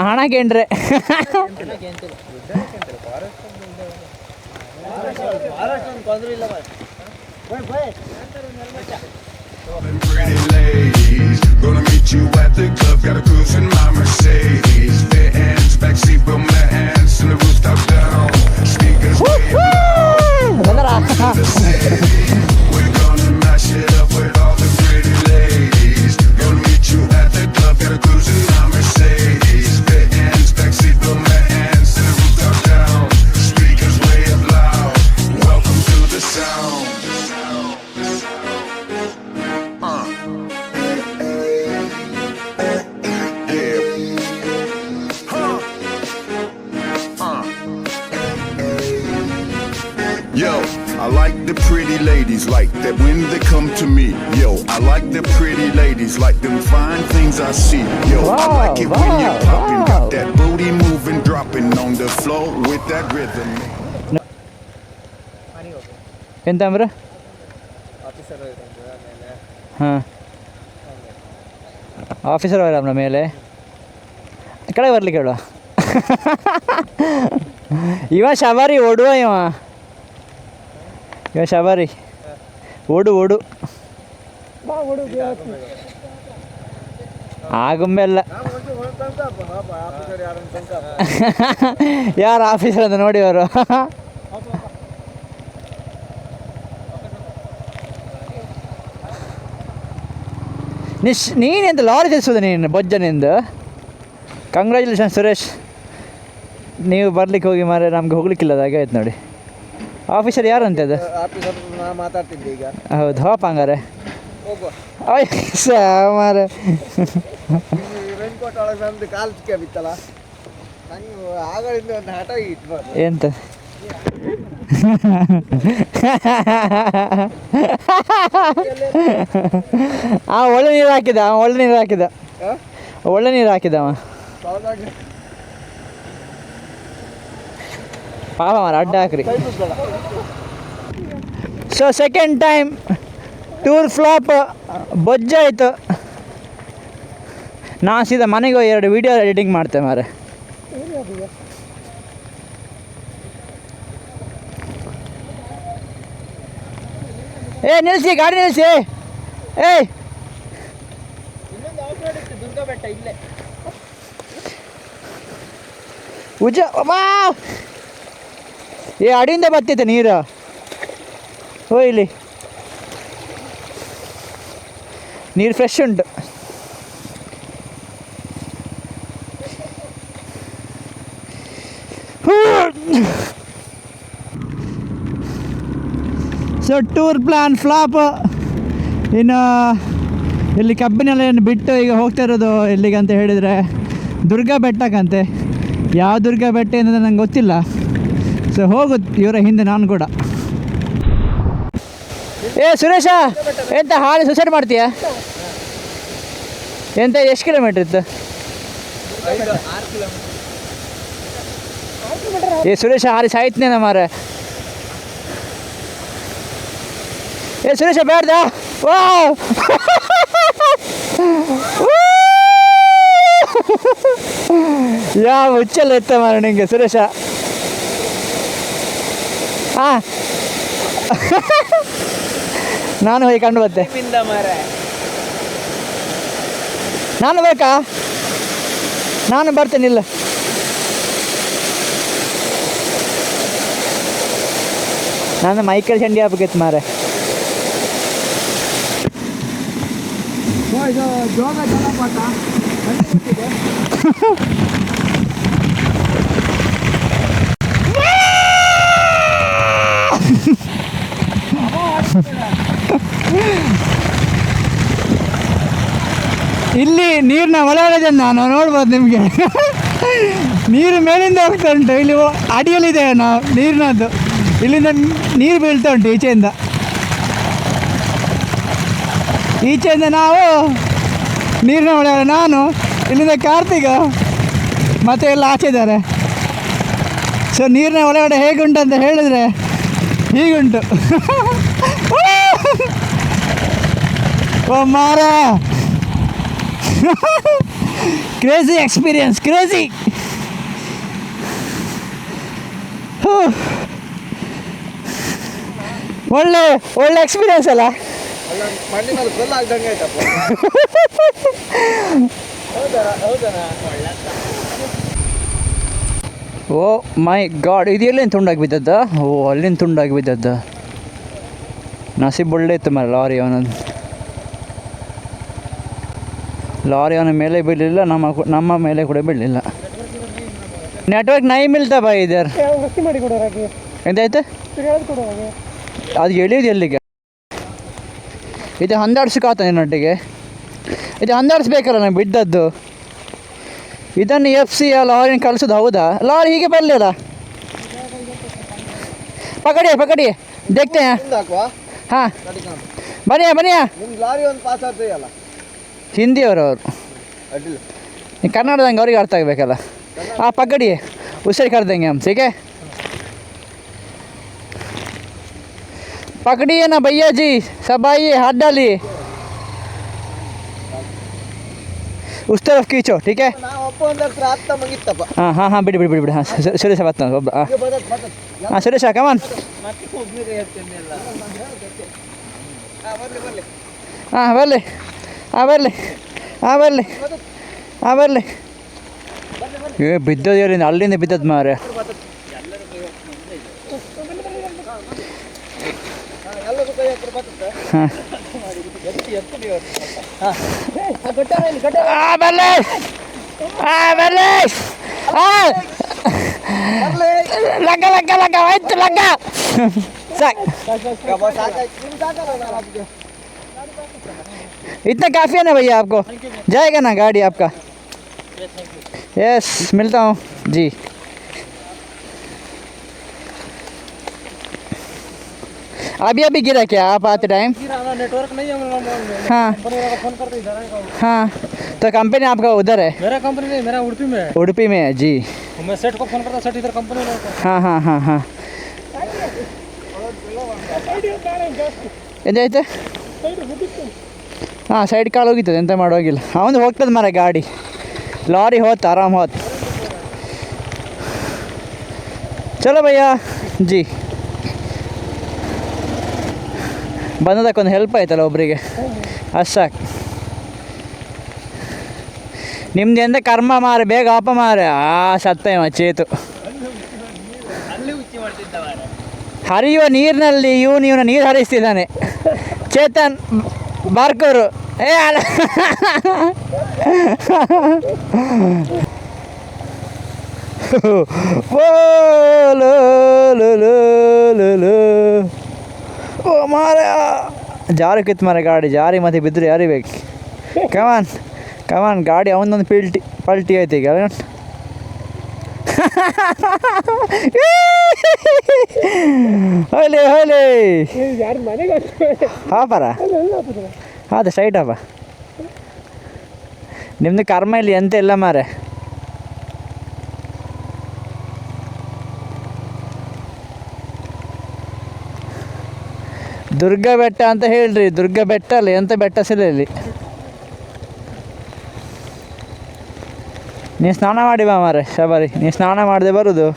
ಹಣ ಕೇಂಡ್ರೆ
Pretty ladies, gonna meet you at the club. Got a cruise in my Mercedes. Bare hands, backseat, both my hands, and the rooftop down. Speakers way loud. We're gonna mash it up with all the pretty ladies. Gonna meet you at the club. Got a cruise in my Mercedes. Bare hands, backseat, both my hands, and the rooftop down. Speakers way up loud. Welcome to the sound. Yo, I like the pretty ladies like that when they come to me. Yo, I like the pretty ladies like them fine things I see. Yo, I like it when you're popping, got that booty moving, dropping on the floor with that rhythm.
ಎಂತ ಅಂಬ್ರ? ಹಾಂ officer ಅವರ ನಮ್ಮ ಮೇಲೆ ಕಡೆ ಬರ್ಲಿಕ್ಕೆ ಹೇಳುವ. ಇವ ಶಬಾರಿ ಓಡುವ, ಇವ ಶಬಾರಿ ಓಡು ಆಗುಂಬೆಲ್ಲ ಯಾರು ಆಫೀಸರ್ ಅಂತ ನೋಡಿ ಅವರು. ನೀನೆಂತ ಲಾರಿ ತಿಳಿಸೋದು ನೀನು ಬೊಜ್ಜನಿಂದು? ಕಂಗ್ರ್ಯಾಚುಲೇಷನ್ ಸುರೇಶ್, ನೀವು ಬರ್ಲಿಕ್ಕೆ ಹೋಗಿ ಮಾರೆ, ನಮ್ಗೆ ಹೋಗ್ಲಿಕ್ಕಿಲ್ಲ ಹಾಗೆ ಆಯ್ತು ನೋಡಿ. ಆಫೀಸರ್ ಯಾರು ಅಂತ ಅದು?
ಮಾತಾಡ್ತಿದ್ದೆ ಈಗ.
ಹೌದು ಹೋಪ ಹಂಗಾರೆ ಮಾರೆ.
ರೆನ್ಕೋಟ್ ಒಳಗೆ ನಮ್ದು ಕಾಲು ಚಿಕ್ಕ ಬಿತ್ತಲ್ಲ, ನಂಗೆ ಆಗಳಿಂದ ಒಂದು ಹಠ ಇಟ್ಬಾರ್ದು.
ಎಂತ ಒಳ್ಳೆ ನೀರು ಹಾಕಿದ, ಒಳ್ಳೆ ನೀರು ಹಾಕಿದ, ಒಳ್ಳೆ ನೀರು ಹಾಕಿದ ಅವ. ಪಾಪ ಮಾರ ಅಡ್ಡ ಹಾಕ್ರಿ. So second time tour flop ಬೊಜ್ಜಾಯಿತು. ನಾನು ಸೀದಾ ಮನೆಗೆ ಹೋಗಿ 2 ವೀಡಿಯೋ ಎಡಿಟಿಂಗ್ ಮಾಡ್ತೇವೆ ಮಾರೆ. ಏ ನಿಲ್ಲಿಸಿ ಗಾಡಿ ನಿಲ್ಲಿಸಿ. ಏಯ್ ಉಜ್ಜ ಅಮ್ಮಾ ಏ ಅಡಿಯಿಂದ ಬರ್ತೈತೆ ನೀರು. ಓ ಇಲ್ಲಿ ನೀರು ಫ್ರೆಶ್ ಉಂಟು. So tour plan flop. ಇನ್ನು ಇಲ್ಲಿ ಕಬ್ಬಿನೆಲ್ಲ ಬಿಟ್ಟು ಈಗ ಹೋಗ್ತಾ ಇರೋದು ಎಲ್ಲಿಗೆ ಅಂತ ಹೇಳಿದರೆ ದುರ್ಗಾ ಬೆಟ್ಟಕ್ಕಂತೆ. ಯಾವ ದುರ್ಗಾ ಬೆಟ್ಟ ಅನ್ನೋದು ನಂಗೆ ಗೊತ್ತಿಲ್ಲ. ಸೊ ಹೋಗುತ್ತೆ ಇವರ ಹಿಂದೆ ನಾನು ಕೂಡ. ಏ ಸುರೇಶ, ಎಂತ ಹಾಳಿ ಸುಸೈಡ್ ಮಾಡ್ತೀಯ? ಎಂತ ಎಷ್ಟು ಕಿಲೋಮೀಟ್ರ್ ಇತ್ತು? ಏ ಸುರೇಶ ಹಾರಿ ಸಾಯ್ತನೇನ ಮಾರೆ. ಏ ಸುರೇಶ ಬೇಡ್ದ? ವಾ ಯಾವ ಹುಚ್ಚಲ್ಲ ಎತ್ತ ಮಾರ ನಿಂಗೆ ಸುರೇಶ. ಹಾಂ ನಾನು ಹೋಗಿ ಕಂಡು ಬರ್ತೆ. ನಾನು ಬೇಕಾ? ನಾನು ಬರ್ತೇನೆ. ಇಲ್ಲ ನಾನು ಮೈಕಲ್ ಚಂಡಿ ಆಗ್ಬೇಕಿತ್ತು ಮಾರೆ. ಇದು ಜೋಗ ಜಲಪಾತ ಇಲ್ಲಿ ನೀರಿನ ಒಳಗಡೆ ನಾನು ನೋಡ್ಬೋದು. ನಿಮಗೆ ನೀರು ಮೇಲಿಂದ ಹೋಗ್ತಾ ಉಂಟು. ಇಲ್ಲಿ ಅಡಿಯಲ್ಲಿದೆ ನಾವು ನೀರಿನದ್ದು. ಇಲ್ಲಿಂದ ನೀರು ಬೀಳ್ತಾ ಉಂಟು ಈಚೆಯಿಂದ ನಾವು ನೀರಿನ ಒಳಗಡೆ. ನಾನು ಇಲ್ಲಿಂದ ಕಾರ್ತಿಕ ಮತ್ತೆ ಎಲ್ಲ ಆಚೆ ಇದ್ದಾರೆ. ಸೊ ನೀರಿನ ಒಳಗಡೆ ಹೇಗುಂಟು ಅಂತ ಹೇಳಿದ್ರೆ ಹೀಗುಂಟು. ಓ ಮಾರ, ಕ್ರೇಜಿ ಎಕ್ಸ್ಪೀರಿಯನ್ಸ್, ಕ್ರೇಜಿ. ಒಳ್ಳೆ ಒಳ್ಳೆ ಎಕ್ಸ್ಪೀರಿಯನ್ಸ್ ಅಲ್ಲ? ಓ ಮೈ ಗಾಡ್, ಇದು ಎಲ್ಲಿಂದ ತುಂಡಾಗಿ ಬಿದ್ದದ್ದ? ಓ ಅಲ್ಲಿಂದ ತುಂಡಾಗಿ ಬಿದ್ದದ್ದ. ನಸೀಬ್ ಒಳ್ಳೆ ಇತ್ತು ಮರ. ಲಾರಿ ಅವನ ಮೇಲೆ ಬೀಳಲಿಲ್ಲ, ನಮ್ಮ ಮೇಲೆ ಕೂಡ ಬೀಳಲಿಲ್ಲ. ನೆಟ್ವರ್ಕ್ ನೈ ಮಿಲ್ತಾ ಬಾ ಇದರ್. ಎಂತಾಯ್ತು ಅದು ಎಳಿಯೋದು ಎಲ್ಲಿಗೆ? ಇದು ಹೊಂದಾಡ್ಸೋಕ್ಕಾತ ನಿನ್ನೊಟ್ಟಿಗೆ? ಇದು ಹೊಂದಾಡಿಸ್ಬೇಕಲ್ಲ ನಾನು ಬಿದ್ದದ್ದು. ಇದನ್ನು FC ಆ ಲಾರಿನ ಕಳಿಸೋದು ಹೌದಾ? ಲಾರಿ ಹೀಗೆ ಬರಲಿಲ್ಲ. ಪಕಡಿ ದೇಖ್ತೆ. ಹಾಂ ಬನ್ನಿಯ ಹಿಂದಿಯವರು ಕನ್ನಡದಂಗೆ ಅವ್ರಿಗೆ ಅರ್ಥ ಆಗಬೇಕಲ್ಲ. ಪಕಡಿ ಉಸಿರು ಕರ್ದಂಗೆ हम ठीक है? पकड़िए ना भैया जी, सब आइए, हाथ डालिए, उस तरफ खींचो ठीक है? हाँ बिड़ी हाँ सुरेश बात हाँ सुरेश कमान ಬರಲಿ. ಬಿದ್ದದ್ದು ಎಲ್ಲಿಂದ? ಅಲ್ಲಿಂದ ಬಿದ್ದದ್ದು ಮಾರೆ. ಲಂಗ ಆಯ್ತು ಲಂಗ इतना काफ़ी है ना भैया? आपको जाएगा ना गाड़ी आपका? यस मिलता हूँ जी. अभी गिरा क्या आप आते टाइम?
नेटवर्क नहीं है
हाँ
फोन करते इधर है.
हाँ तो कंपनी आपका उधर है?
मेरा कंपनी नहीं, मेरा उड़पी में है.
उड़पी में है जी.
मैं सेठ को फोन करता, सेठ इधर कंपनी में.
हाँ ಎಂತಾಯ್ತು? ಹಾಂ ಸೈಡ್ ಕಾಲು ಹೋಗಿತ್ತದ, ಎಂತ ಮಾಡೋಗಿಲ್ಲ. ಅವನು ಹೋಗ್ತದೆ ಮರ ಗಾಡಿ. ಲಾರಿ ಹೋತ್ ಆರಾಮ್ ಹೋತ್. ಚಲೋ ಭಯ್ಯ ಜಿ. ಬಂದದಕ್ಕೊಂದು ಹೆಲ್ಪ್ ಆಯ್ತಲ್ಲ ಒಬ್ಬರಿಗೆ, ಅಷ್ಟು ಸಾಕು. ನಿಮ್ದು ಎಂತ ಕರ್ಮ ಮಾರೆ, ಬೇಗ ಆಪ ಮಾರೆ. ಸತ್ತೇ ಚೇತು ಹರಿಯುವ ನೀರಿನಲ್ಲಿ ಇವನ ನೀರು ಹರಿಸ್ತಿದ್ದಾನೆ. ಚೇತನ್ ಬಾರ್ಕೂರು ಏ ಅಲ್ಲ ಓ ಮಾರ ಜಾರಿ ಕಿತ್ತು ಮಾರ ಗಾಡಿ, ಜಾರಿ ಮತ್ತೆ ಬಿದ್ದರೆ ಯಾರಿಬೇಕು. ಕಮಾನ್ ಗಾಡಿ ಅವನೊಂದು ಪಲ್ಟಿ ಆಯ್ತು ಈಗ. ಹೊಲೆ ಹಾಪರ ಅದೇ ಸ್ಟ್ರೈಟ್ ಹಬ್ಬ. ನಿಮ್ಮದು ಕರ್ಮ ಇಲ್ಲಿ ಎಂತ ಇಲ್ಲ ಮಾರೆ. ದುರ್ಗ ಬೆಟ್ಟ ಅಂತ ಹೇಳ್ರಿ, ದುರ್ಗ ಬೆಟ್ಟ ಅಲ್ಲ, ಎಂತ ಬೆಟ್ಟ ಸಿಲ್ಲ ಇಲ್ಲಿ. ನೀವು ಸ್ನಾನ ಮಾಡಿ ಬಾ ಮಾರೆ ಶಬರಿ, ನೀವು ಸ್ನಾನ ಮಾಡದೆ ಬರುದು.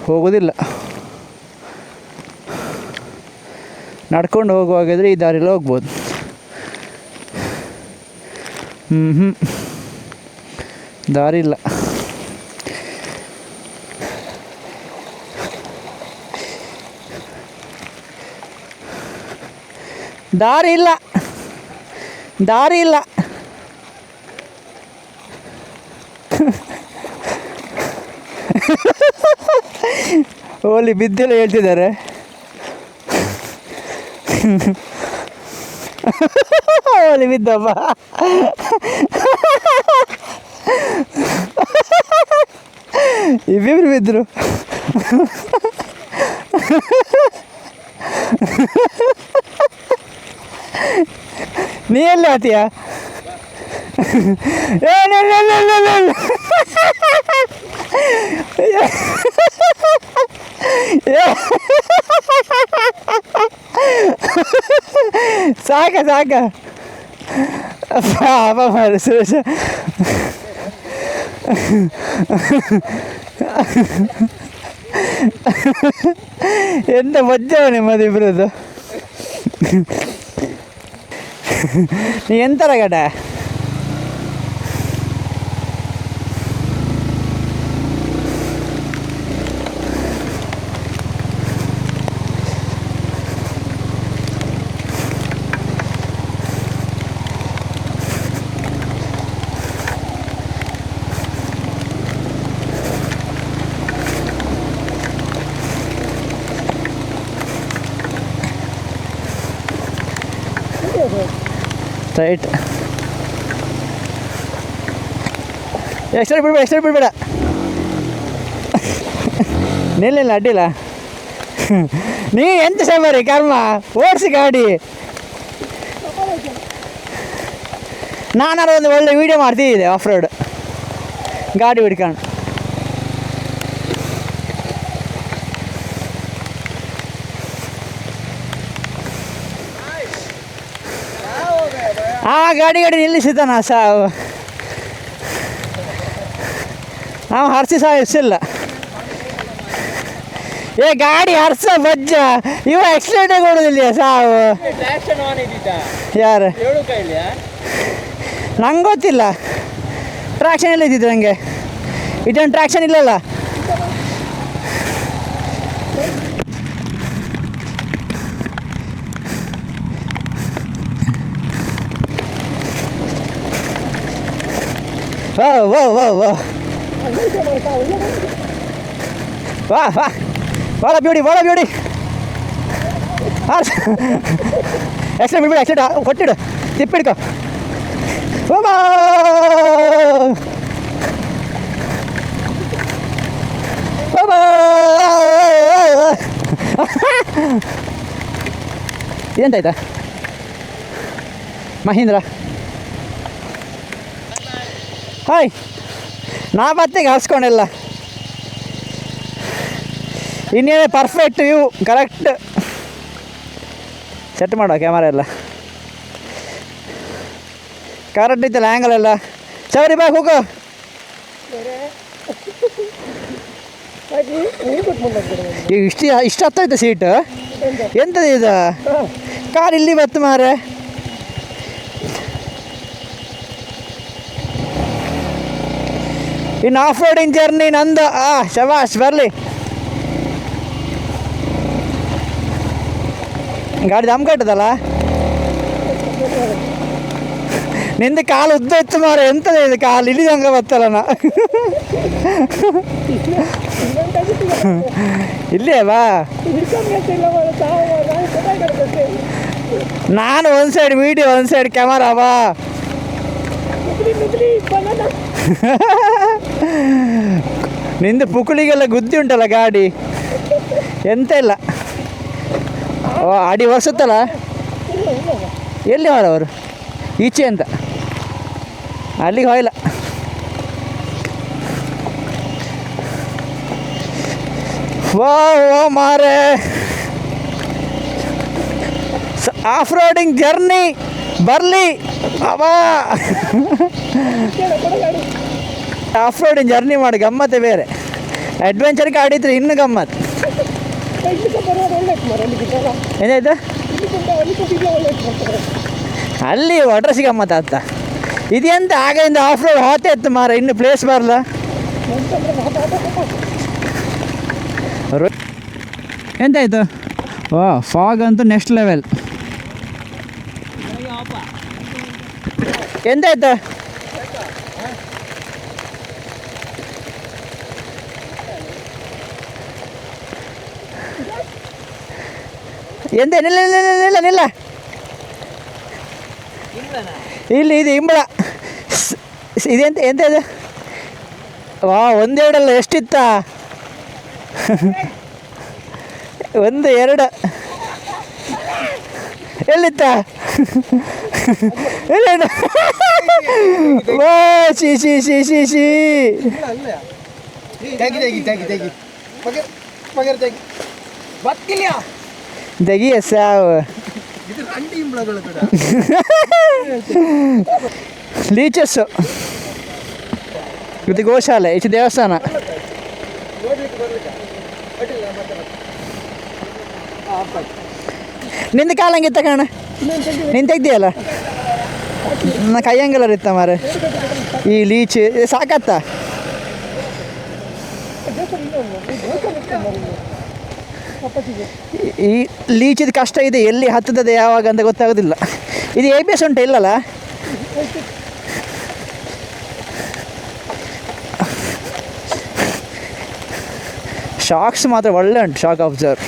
ಹೋಗೋದಿಲ್ಲ, ನಡ್ಕೊಂಡು ಹೋಗುವಾಗಿದ್ರೆ ಈ ದಾರಿಯಲ್ಲಿ ಹೋಗ್ಬೋದು. ದಾರಿ ಇಲ್ಲ. ದಾರಿ ಇಲ್ಲ ಓಲಿ ಬಿದ್ದೆಲ್ಲ ಹೇಳ್ತಿದ್ದಾರೆ. ಓಲಿ ಬಿದ್ದಪ್ಪ. ಇಬ್ಬಿಬ್ರು ಬಿದ್ದರು. ನೀ ಎಲ್ಲಿ ಆತೀಯ? ಸಾಕ ಪಾಪ ಮಾಡು ಸುರೇಶ. ಎಂತ ಮಜ್ಜವ ನಿಮ್ಮದಿಬ್ರದ್ದು. ನೀ ಎಂತರ ಗಡ? ರೈಟ್. ಎಕ್ಸ್ಟ್ರಾ ಬಿಡಬೇಡ. ನಿಲ್ಲ ಅಡ್ಡಿಲ್ಲ. ನೀ ಎಂತ ಸಬರಿ ಕರ್ಮ ಓಡಿಸಿ ಗಾಡಿ. ನಾನಾರು ಒಂದು ಒಳ್ಳೆ ವೀಡಿಯೋ ಮಾಡ್ತಿದ್ದೆ ಆಫ್ ರೋಡ್ ಗಾಡಿ ಹಿಡ್ಕೊಂಡು. ಗಾಡಿ ನಿಲ್ಲಿಸಿದ್ದಾನ ಸಾವು. ನಾವು ಹರಿಸಿ ಸಾಯಿಸಿಲ್ಲ. ಗಾಡಿ ಹರ್ಸ ಬಜ್ಜ ಇವ ಆಕ್ಸಿಡೆಂಟ್ ಕೊಡೋದಿಲ್ಲ ಸಾವು. ಯಾರು ನಂಗೆ ಗೊತ್ತಿಲ್ಲ. ಟ್ರಾಕ್ಷನ್ ಎಲ್ಲ ಇದ್ದಿದ್ದು ನನಗೆ. ಇದೊಂದು ಟ್ರಾಕ್ಷನ್ ಇಲ್ಲಲ್ಲ. ವಾ ಭಾಳ ಬ್ಯೂಟಿ. ಆಕ್ಸಿಡೆಂಟ್ ಬಿಡ್ಬೇಡ, ಆಕ್ಸಿಡೆಂಟ್ ಕೊಟ್ಟಿಡು, ತಿಪ್ಪಿಡ್ಕೊ. ಬಾಬಾ ಬಾಬಾ ಎಂತಾಯ್ತಾ ಮಹೀಂದ್ರ ಹಾಯ್ ನಾ ಬತ್ತೆಗೆ ಹಾರಿಸ್ಕೊಂಡಿಲ್ಲ ಇನ್ನೇನೇ ಪರ್ಫೆಕ್ಟ್ ವ್ಯೂ ಕರೆಕ್ಟ್ ಸೆಟ್ ಮಾಡುವ ಕ್ಯಾಮರಾ ಎಲ್ಲ ಕರೆಕ್ಟ್ ಇತ್ತಲ್ಲ ಆ್ಯಂಗಲ್ ಎಲ್ಲ ಸರಿ ಬಾ ಹೋಗು ಈಗ ಇಷ್ಟು ಹತ್ತೈತೆ ಸೀಟು ಎಂಥದ್ದು ಇದು ಕಾರ್ ಇಲ್ಲಿ ಬತ್ತು ಮಾರೆ ಇನ್ನು ಆಫ್ ರೋಡಿಂಗ್ ಜರ್ನಿ ನಂದು ಶಬಾಷ್ ಬರಲಿ ಗಾಡಿ ದಮ್ ಕಟ್ಟದಲ್ಲ ನಿಂದು ಕಾಲು ಉದ್ದ ಇತ್ತು ಮಾರೆ ಎಂತದೇ ಇದು ಕಾಲು ಇಳಿದಂಗೆ ಬತ್ತಲ್ಲ ನಾ ಇಲ್ಲೇ ಬಾ ನಾನು ಒಂದು ಸೈಡ್ ವೀಡಿಯೋ ಒಂದು ಸೈಡ್ ಕ್ಯಾಮರಾ ಬಾ ನಿಂದು ಪುಕ್ಕಳಿಗೆಲ್ಲ ಗುದ್ದಿ ಉಂಟಲ್ಲ ಗಾಡಿ ಎಂತ ಇಲ್ಲ ಓ ಅಡಿ ಒರೆಸುತ್ತಲ್ಲ ಎಲ್ಲಿ ಹೊರವರು ಈಚೆ ಅಂತ ಅಲ್ಲಿಗೆ ಹೋಯಿಲ್ಲ ವಾ ಮಾರೆ ಆಫ್ ರೋಡಿಂಗ್ ಜರ್ನಿ ಬರಲಿ ಅವಾ ಆಫ್ ರೋಡಿಂಗ್ ಜರ್ನಿ ಮಾಡಿ ಗಮ್ಮತ್ತೇ ಬೇರೆ ಅಡ್ವೆಂಚರ್ ಗಾಡಿ ಇದ್ರೆ ಇನ್ನೂ ಗಮ್ಮತ್ತು ಏನಾಯ್ತು ಅಲ್ಲಿ ಒಡ್ರಸಿ ಗಮ್ಮತ್ತ ಅಂತ ಇದೆಂತ ಆಗಿಂದ ಆಫ್ ರೋಡ್ ಹೋತೆ ಇತ್ತು ಮಾರ ಇನ್ನು ಪ್ಲೇಸ್ ಬರಲ್ಲ ಎಂತಾಯ್ತು ವಾ ಫಾಗ್ ಅಂತೂ ನೆಕ್ಸ್ಟ್ ಲೆವೆಲ್ ಎಂತಾಯ್ತು ಎಂತ ನಿಲ್ಲ ನಿಲ್ಲ ನಿಲ್ಲ ಇಲ್ಲಿ ಇದು ಇಂಬಳ ಇದೆಂತ ಎಂತ ಇದು ವಾ ಒಂದೆರಡಲ್ಲ ಎಷ್ಟಿತ್ತ ಒಂದು ಎರಡು ಎಲ್ಲಿತ್ತ ಎಲ್ಲ ವಾ ಶಿ ಶಿ ಶಿ ಶಿ ಶಿ ತೆಗಿಯ ಸಾವು ಲೀಚಸ್ಸು ಇದು ಗೋಶಾಲೆ ಇದು ದೇವಸ್ಥಾನ ನಿಂದು ಕಾಲಂಗಿತ್ತ ಕಾಣ ನೀನು ತೆಗ್ದಿಯಲ್ಲ ನನ್ನ ಕೈಯಂಗೆಲ್ಲ ಇತ್ತ ಮಾರೆ ಈ ಲೀಚ್ ಸಾಕತ್ತ ಈ ಲೀಚಿದ ಕಷ್ಟ ಇದೆ ಎಲ್ಲಿ ಹತ್ತದ ಯಾವಾಗ ಅಂತ ಗೊತ್ತಾಗೋದಿಲ್ಲ ಇದು ABS ಉಂಟು ಇಲ್ಲಲ್ಲ ಶಾಕ್ಸ್ ಮಾತ್ರ ಒಳ್ಳೆ ಉಂಟು ಶಾಕ್ ಅಬ್ಸರ್ವ್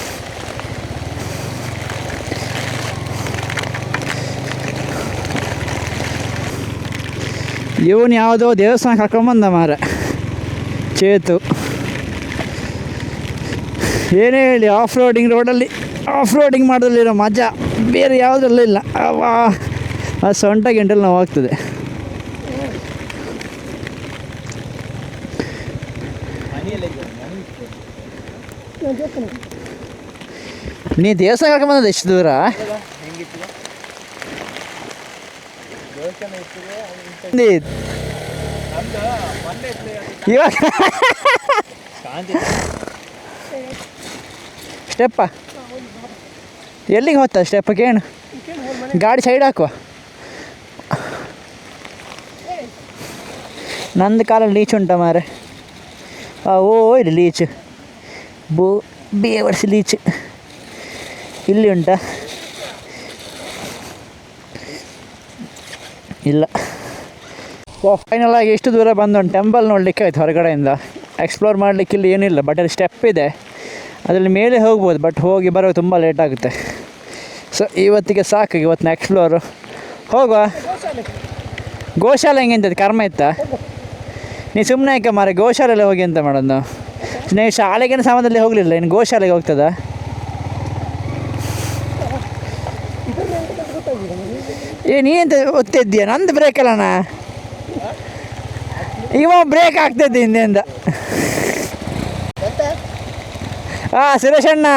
ಇವನು ಯಾವುದೋ ದೇವಸ್ಥಾನ ಕರ್ಕೊಂಬಂದ ಮಾರ ಚೇತು ಏನೇ ಹೇಳಿ ಆಫ್ ರೋಡಿಂಗ್ ರೋಡಲ್ಲಿ ಆಫ್ ರೋಡಿಂಗ್ ಮಾಡೋದಲ್ಲಿರೋ ಮಜಾ ಬೇರೆ ಯಾವುದ್ರಲ್ಲೂ ಇಲ್ಲ ಅವಾ ಆ ಸೊಂಟ ಗೆಂಟಲ್ಲಿ ನಾವು ಹೋಗ್ತದೆ ನೀ ದೇವಸ್ಥಾನ ಕರ್ಕೊಂಬಂದ ಎಷ್ಟು ದೂರ ಇವಾಗ ಸ್ಟೆಪ್ಪ ಎಲ್ಲಿಗೆ ಹೋಗ್ತದೆ ಸ್ಟೆಪ್ಪ ಕೇಳು ಗಾಡಿ ಸೈಡ್ ಹಾಕುವ ನಂದು ಕಾಲಲ್ಲಿ ಲೀಚ್ ಉಂಟ ಮಾರೆ ಓ ಇಲ್ಲಿ ಲೀಚ್ ಬೇವರ್ಸಿ ಲೀಚ್ ಇಲ್ಲಿ ಉಂಟಾ ಇಲ್ಲ ಫೈನಲ್ ಆಗಿ ಎಷ್ಟು ದೂರ ಬಂದು ಒಂದು ಟೆಂಪಲ್ ನೋಡಲಿಕ್ಕೆ ಆಯ್ತು ಹೊರಗಡೆಯಿಂದ ಎಕ್ಸ್ಪ್ಲೋರ್ ಮಾಡಲಿಕ್ಕೆ ಇಲ್ಲಿ ಏನಿಲ್ಲ ಬಟ್ ಅಲ್ಲಿ ಸ್ಟೆಪ್ ಇದೆ ಅದರಲ್ಲಿ ಮೇಲೆ ಹೋಗ್ಬೋದು ಬಟ್ ಹೋಗಿ ಬರೋ ತುಂಬ ಲೇಟ್ ಆಗುತ್ತೆ ಸೊ ಇವತ್ತಿಗೆ ಸಾಕು ಇವತ್ತಿನ ಎಕ್ಸ್ಪ್ಲೋರು ಹೋಗುವ ಗೋಶಾಲೆ ಹೆಂಗೆ ಅಂತದ್ದು ಕರ್ಮ ಇತ್ತಾ ನೀ ಸುಮ್ಮನೆ ಯಾಕೆ ಮಾರೆ ಗೋಶಾಲೆಲ್ಲ ಹೋಗಿ ಅಂತ ಮಾಡೋದು ನೀವು ಶಾಲೆಗೇನು ಸಮಯದಲ್ಲಿ ಹೋಗಲಿಲ್ಲ ಇನ್ನು ಗೋಶಾಲೆಗೆ ಹೋಗ್ತದ ನೀ ಎಂತ ಒತ್ತಿದ್ದೀಯ ನಂದು ಬ್ರೇಕ್ ಅಲ್ಲಣ್ಣ ಇವ ಬ್ರೇಕ್ ಆಗ್ತೈತಿ ಹಿಂದೆಯಿಂದ ಸುರೇಶ್ ಅಣ್ಣ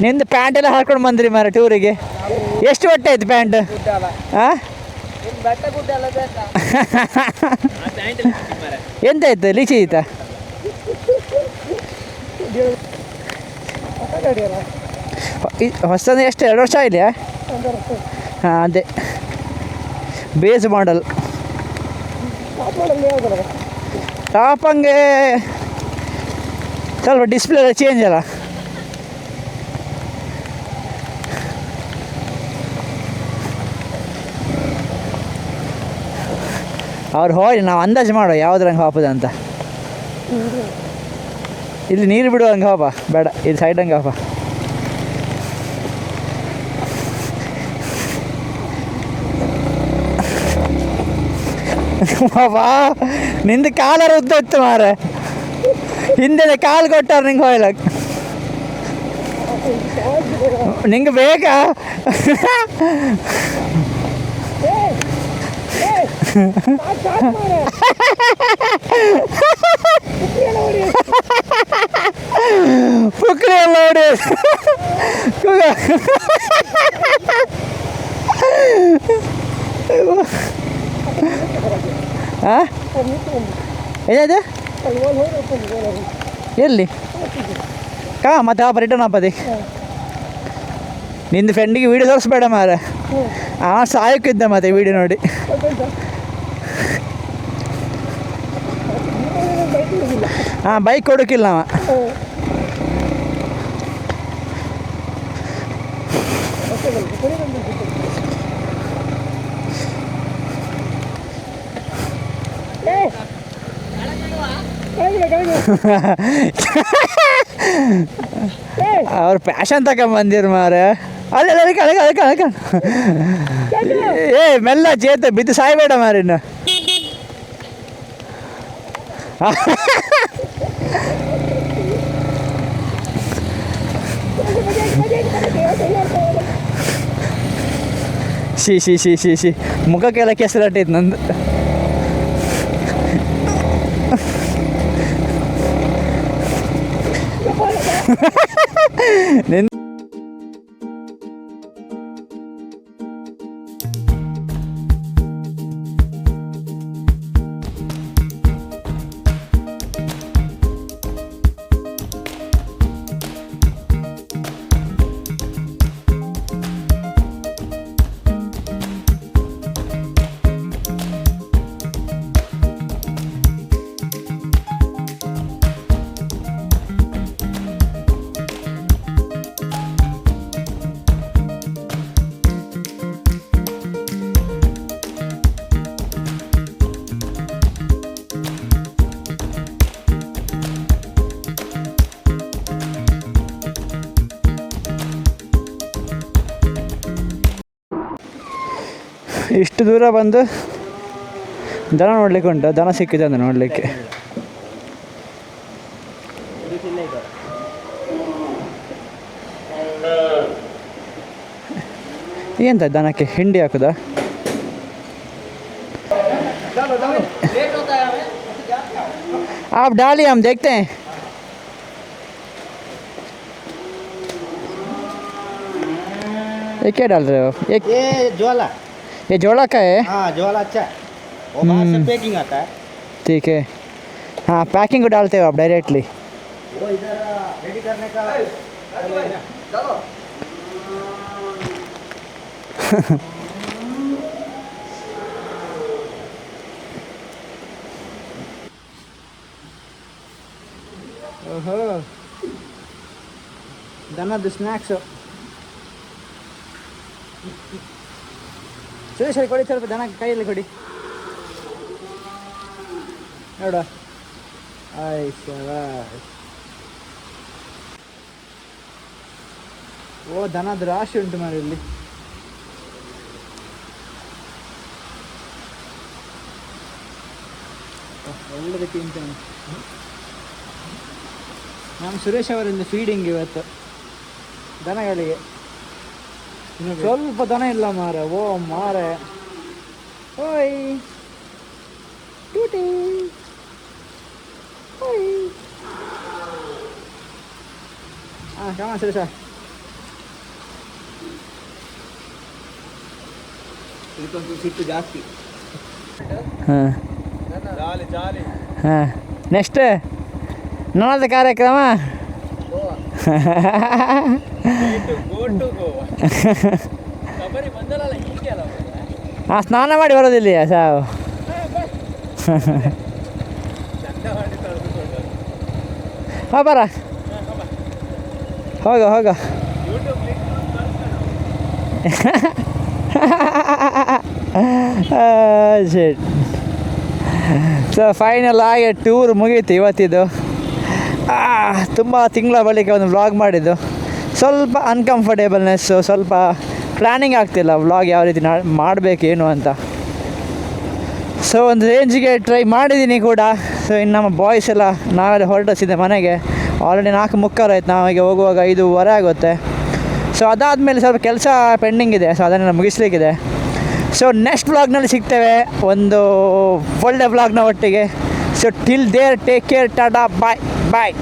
ನಿಂದು ಪ್ಯಾಂಟ್ ಎಲ್ಲ ಹಾಕ್ಕೊಂಡು ಬಂದ್ರಿ ಮಾರ ಟೂರಿಗೆ ಎಷ್ಟು ಹೊಟ್ಟೆ ಆಯ್ತು ಪ್ಯಾಂಟ್ ಹಾಂ ಎಂತಾಯ್ತು ಲೀಚಿ ಆಯ್ತಾ ಹೊಸದು ಎಷ್ಟು 2 ವರ್ಷ ಇದೆಯಾ ಹಾಂ ಅದೇ ಬೇಸ್ ಮಾಡಲ್ ಟಾಪ್ ಹಂಗೆ ಸ್ವಲ್ಪ ಡಿಸ್ಪ್ಲೇ ಎಲ್ಲ ಚೇಂಜ್ ಅಲ್ಲ ಅವ್ರು ಹೋಗಿ ನಾವು ಅಂದಾಜು ಮಾಡೋ ಯಾವ್ದ್ರಂಗೆ ಹಾಪದ ಅಂತ ಇಲ್ಲಿ ನೀರು ಬಿಡುವ ಹಂಗೆ ಹಾಪ ಬೇಡ ಇಲ್ಲಿ ಸೈಡ್ ಹಂಗೆ ಹಾಪ ಬಾಬಾ ನಿಂದು ಕಾಲರ ಉದ್ದ ಇತ್ತು ಮಾರೆ ಹಿಂದೆ ಕಾಲು ಕೊಟ್ಟಾರ ನಿಂಗೆ ಹೋಗ್ಲಕ್ಕೆ ನಿಂಗೆ ಬೇಕಾ ಪುಕ್ರಿ ಎಲ್ಲ ನೋಡಿ ಏನಾಯ್ತು ಎಲ್ಲಿ ಮತ್ತೆ ಹಾಪ ರಿಟರ್ನ್ ಹಾಪದಿ ನಿಂದು ಫ್ರೆಂಡಿಗೆ ವೀಡಿಯೋ ತೋರಿಸ್ಬೇಡ ಮಾರ ಸಾಯಕ್ಕಿದ್ದ ಮತ್ತೆ ವೀಡಿಯೋ ನೋಡಿ ಬೈಕ್ ಕೊಡೋಕ್ಕಿಲ್ಲ ಅವ ಅವ್ರು ಪ್ಯಾಷನ್ ತಗೊಂಬಂದಿರು ಮಾರೆ ಅಲ್ಲ ಮೆಲ್ಲ ಚೇತ ಬಿದ್ದು ಸಾಯ್ಬೇಡ ಮಾರಿ ಇನ್ನು ಶಿ ಮುಖಕ್ಕೆಲ್ಲ ಕೆಸರಟ್ಟೈತೆ ನಂದು ನಿನ್ನ ಇಷ್ಟು ದೂರ ಬಂದು ದನ ನೋಡ್ಲಿಕ್ಕೆ ಉಂಟು ದನ ಸಿಕ್ಕಿದೆ ಅಂತ ನೋಡಲಿಕ್ಕೆ ಎಂತ ದನಕ್ಕೆ ಹಿಂಡಿ ಹಾಕುದಾ आप डालिए हम देखते हैं ये क्या डाल रहे हो
ये ज्वाला
ये जोड़ा का है
हाँ ज्वाला अच्छा है वो बाहर से पैकिंग आता है
ठीक है हाँ पैकिंग को डालते हो आप डायरेक्टली
वो इधर रेडी करने का चलो
ಓಹೋ ದನದ್ದು ಸ್ನ್ಯಾಕ್ಸು ಸುರೇಶ್ ಕೊಡಿ ಸ್ವಲ್ಪ ದನ ಕೈಯಲ್ಲಿ ಕೊಡಿ ನೋಡ ಓ ದನದ ರಾಶಿ ಉಂಟು ಮಾರಿ ಇಲ್ಲಿ ಒಳ್ಳೆದು ತಿಂತಾನೆ. ನಾನು ಸುರೇಶ್ ಅವರಿಂದ ಫೀಡಿಂಗ್ ಇವತ್ತು ದನಗಳಿಗೆ. ಸ್ವಲ್ಪ ದನ ಇಲ್ಲ ಮಾರೆ. ಓ ಮಾರೆ, ಓಯ್ ಟೂಟಿ, ಓಯ್. ಹಾಂ ಕಮ ಸುರೇಶ.
ಇದಕ್ಕೊಂದು ಸಿಟ್ಟು ಜಾಸ್ತಿ.
ಹಾಂ ಹಾಂ, ನೆಕ್ಸ್ಟ್ ನನ್ನದು ಕಾರ್ಯಕ್ರಮ. ಹಾಂ, ಸ್ನಾನ ಮಾಡಿ ಬರೋದಿಲ್ಲ ಸಾವು. ಹಾಂ ಬರ, ಹೋಗ ಹೋಗ. ಶೇಟ್. ಸೊ ಫೈನಲ್ ಆಗಿ ಟೂರ್ ಮುಗೀತು ಇವತ್ತಿದ್ದು. ತುಂಬ ತಿಂಗಳ ಬಳಿಕ ಒಂದು ವ್ಲಾಗ್ ಮಾಡಿದ್ದು. ಸ್ವಲ್ಪ ಅನ್ಕಂಫರ್ಟೇಬಲ್ನೆಸ್ಸು, ಸ್ವಲ್ಪ ಪ್ಲ್ಯಾನಿಂಗ್ ಆಗ್ತಿಲ್ಲ ವ್ಲಾಗ್ ಯಾವ ರೀತಿ ಮಾಡಬೇಕೇನು ಅಂತ. ಸೊ ಒಂದು ರೇಂಜಿಗೆ ಟ್ರೈ ಮಾಡಿದ್ದೀನಿ ಕೂಡ. ಸೊ ಇನ್ನು ನಮ್ಮ ಬಾಯ್ಸ್ ಎಲ್ಲ ನಾವೆಲ್ಲ ಹೊರಟಿಸಿದ್ದೆ ಮನೆಗೆ. ಆಲ್ರೆಡಿ 4:30 ಆಯ್ತು, ನಾವೀಗ ಹೋಗುವಾಗ 5:15 ಆಗುತ್ತೆ. ಸೊ ಅದಾದಮೇಲೆ ಸ್ವಲ್ಪ ಕೆಲಸ ಪೆಂಡಿಂಗ್ ಇದೆ, ಸೊ ಅದನ್ನೆಲ್ಲ ಮುಗಿಸ್ಲಿಕ್ಕಿದೆ. ಸೊ ನೆಕ್ಸ್ಟ್ ವ್ಲಾಗ್ನಲ್ಲಿ ಸಿಗ್ತೇವೆ ಒಂದು ಒಳ್ಳೆ ವ್ಲಾಗ್ನ ಒಟ್ಟಿಗೆ. So till there take care, tata, bye bye.